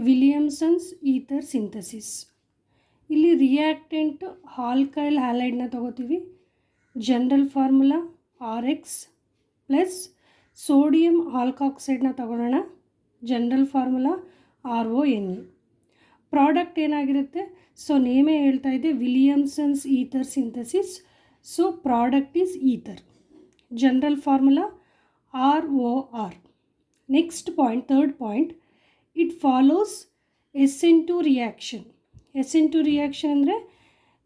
ವಿಲಿಯಮ್ಸನ್ಸ್ ether synthesis. ಇಲ್ಲಿ reactant alkyl ಹ್ಯಾಲೈಡ್ನ ತಗೋತೀವಿ. General formula RX plus sodium ಆಲ್ಕಾಕ್ಸೈಡ್ನ ತಗೊಳ್ಳೋಣ. General formula RONA. ಪ್ರಾಡಕ್ಟ್ ಏನಾಗಿರುತ್ತೆ? ಸೊ ನೇಮೇ ಹೇಳ್ತಾ ಇದೆ Williamson's ether synthesis. So product is ether. General formula ROR. Next point, third point, it follows SN2 reaction. SN2 reaction ಅಂದರೆ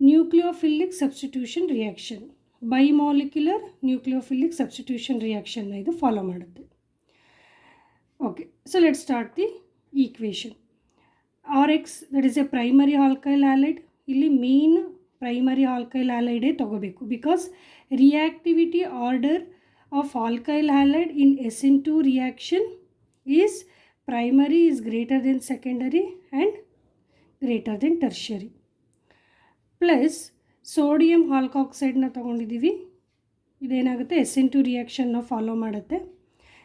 nucleophilic substitution reaction. Bimolecular nucleophilic substitution ರಿಯಾಕ್ಷನ್ನ ಇದು follow ಮಾಡುತ್ತೆ. Okay, so let start the equation. RX that is a primary alkyl halide. ಇಲ್ಲಿ main primary alkyl ಹ್ಯಾಲೈಡೇ ತಗೋಬೇಕು, because reactivity order of alkyl halide in SN2 reaction is primary is greater than secondary and greater than tertiary. Plus sodium ಆಲ್ಕಾಕ್ಸೈಡ್ನ ತೊಗೊಂಡಿದ್ದೀವಿ. ಇದೇನಾಗುತ್ತೆ? SN2 ರಿಯಾಕ್ಷನ್ನ follow ಮಾಡುತ್ತೆ.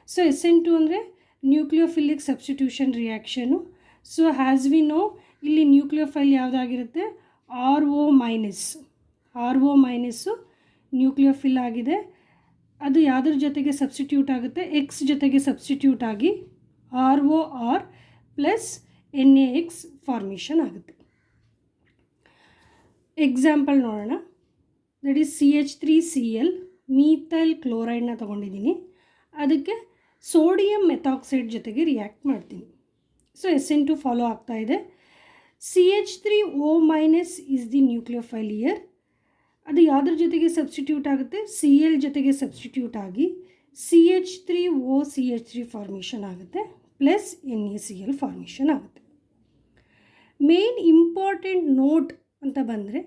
So SN2 ಅಂದರೆ nucleophilic substitution reaction. So has we know, ಇಲ್ಲಿ nucleophile ಯಾವುದಾಗಿರುತ್ತೆ? RO minus nucleophile ಆಗಿದೆ. ಅದು ಯಾವುದ್ರ ಜೊತೆಗೆ ಸಬ್ಸ್ಟಿಟ್ಯೂಟ್ ಆಗುತ್ತೆ? X ಜೊತೆಗೆ ಸಬ್ಸ್ಟಿಟ್ಯೂಟ್ ಆಗಿ ROR ಪ್ಲಸ್ NaX ಫಾರ್ಮೇಷನ್ ಆಗುತ್ತೆ. ಎಕ್ಸಾಂಪಲ್ ನೋಡೋಣ. ದಟ್ ಈಸ್ CH3Cl ಮೀಥೈಲ್ ಕ್ಲೋರೈಡ್ನ ತೊಗೊಂಡಿದ್ದೀನಿ. ಅದಕ್ಕೆ ಸೋಡಿಯಂ ಮೆಥಾಕ್ಸೈಡ್ ಜೊತೆಗೆ ರಿಯಾಕ್ಟ್ ಮಾಡ್ತೀನಿ. ಸೊ SN2 ಫಾಲೋ ಆಗ್ತಾ ಇದೆ. CH3O minus is the nucleophile year. ಅದು ಯಾವುದ್ರ ಜೊತೆಗೆ ಸಬ್ಸ್ಟಿಟ್ಯೂಟ್ ಆಗುತ್ತೆ? Cl ಜೊತೆಗೆ ಸಬ್ಸ್ಟಿಟ್ಯೂಟ್ ಆಗಿ CH3OCH3 ಫಾರ್ಮೇಷನ್ ಆಗುತ್ತೆ ಪ್ಲಸ್ NaCl ಫಾರ್ಮೇಷನ್ ಆಗುತ್ತೆ. ಮೇನ್ ಇಂಪಾರ್ಟೆಂಟ್ ನೋಟ್ ಅಂತ ಬಂದರೆ,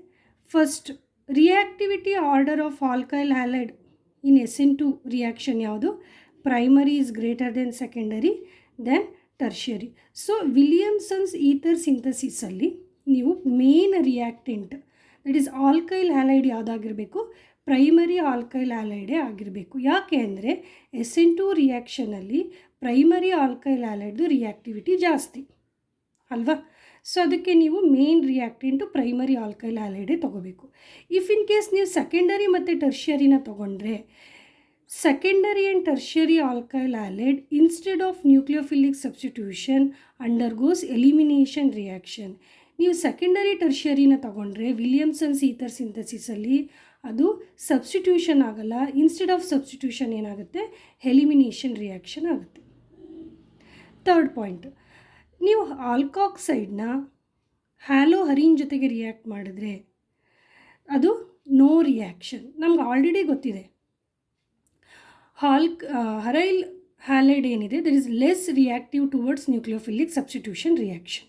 first reactivity order of alkyl halide in SN2 reaction ಯಾವುದು? Primary is greater than secondary then tertiary. So Williamson's ether ಸಿಂಥಸಿಸಲ್ಲಿ ನೀವು main reactant that is alkyl halide ಯಾವುದಾಗಿರಬೇಕು? Primary alkyl ಹ್ಯಾಲೈಡೇ ಆಗಿರಬೇಕು. ಯಾಕೆ ಅಂದರೆ SN2 ರಿಯಾಕ್ಷನಲ್ಲಿ ಪ್ರೈಮರಿ ಆಲ್ಕೈಲ್ ಹ್ಯಾಲೈಡ್ದು ರಿಯಾಕ್ಟಿವಿಟಿ ಜಾಸ್ತಿ ಅಲ್ವಾ? ಸೊ ಅದಕ್ಕೆ ನೀವು ಮೇನ್ ರಿಯಾಕ್ಟೆಂಟು ಪ್ರೈಮರಿ ಆಲ್ಕೈಲ್ ಹ್ಯಾಲೈಡೇ ತೊಗೋಬೇಕು. ಇಫ್ ಇನ್ ಕೇಸ್ ನೀವು ಸೆಕೆಂಡರಿ ಮತ್ತು ಟರ್ಷರಿನ ತೊಗೊಂಡ್ರೆ, secondary and tertiary alkyl halide instead of nucleophilic substitution undergoes elimination reaction. ನೀವು ಸೆಕೆಂಡರಿ ಟರ್ಷರಿನ ತೊಗೊಂಡ್ರೆ ವಿಲಿಯಮ್ಸನ್ಸ್ ಈಥರ್ ಸಿಂಥಸಿಸಲ್ಲಿ ಅದು ಸಬ್ಸ್ಟಿಟ್ಯೂಷನ್ ಆಗಲ್ಲ. ಇನ್ಸ್ಟೆಡ್ ಆಫ್ ಸಬ್ಸ್ಟಿಟ್ಯೂಷನ್ ಏನಾಗುತ್ತೆ? ಎಲಿಮಿನೇಷನ್ ರಿಯಾಕ್ಷನ್ ಆಗುತ್ತೆ. ಥರ್ಡ್ ಪಾಯಿಂಟ್, ನೀವು ಆಲ್ಕಾಕ್ಸೈಡ್ನ ಹ್ಯಾಲೋಹರಿನ್ ಜೊತೆಗೆ ರಿಯಾಕ್ಟ್ ಮಾಡಿದ್ರೆ ಅದು ನೋ ರಿಯಾಕ್ಷನ್. ನಮ್ಗೆ ಆಲ್ರೆಡಿ ಗೊತ್ತಿದೆ ಅರೈಲ್ ಹ್ಯಾಲೈಡ್ ಏನಿದೆ that is less reactive towards nucleophilic substitution reaction.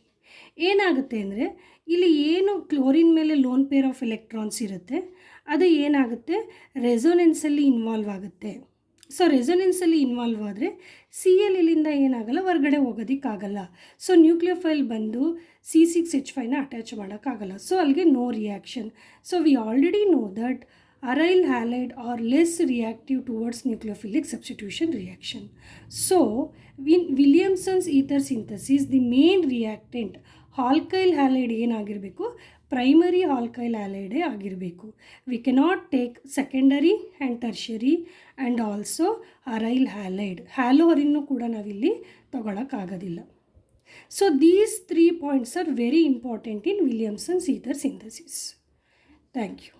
ಏನಾಗುತ್ತೆ ಅಂದರೆ ಇಲ್ಲಿ ಏನು ಕ್ಲೋರಿನ್ ಮೇಲೆ ಲೋನ್ ಪೇರ್ ಆಫ್ ಎಲೆಕ್ಟ್ರಾನ್ಸ್ ಇರುತ್ತೆ ಅದು ಏನಾಗುತ್ತೆ? ರೆಸೊನೆನ್ಸಲ್ಲಿ ಇನ್ವಾಲ್ವ್ ಆಗುತ್ತೆ. ಸೊ ರೆಸೊನೆನ್ಸಲ್ಲಿ ಇನ್ವಾಲ್ವ್ ಆದರೆ Cl ಇಲ್ಲಿಂದ ಏನಾಗಲ್ಲ, ಹೊರಗಡೆ ಹೋಗೋದಕ್ಕಾಗಲ್ಲ. ಸೊ ನ್ಯೂಕ್ಲಿಯೋಫೈಲ್ ಬಂದು C6H5ನ ಅಟ್ಯಾಚ್ ಮಾಡೋಕ್ಕಾಗಲ್ಲ. ಸೊ ಅಲ್ಲಿಗೆ no reaction. So we already know that aryl halide are less reactive towards nucleophilic substitution reaction. So in Williamson's ether synthesis the main reactant alkyl halide ಏನಾಗಿರಬೇಕು? Primary alkyl ಹ್ಯಾಲೈಡೇ ಆಗಿರಬೇಕು. We cannot take secondary and tertiary and also aryl halide. ಹ್ಯಾಲೋಹರಿನ್ನು ಕೂಡ ನಾವಿಲ್ಲಿ ತಗೊಳ್ಳೋಕ್ಕಾಗೋದಿಲ್ಲ. So these 3 points are very important in Williamson's ether synthesis. Thank you.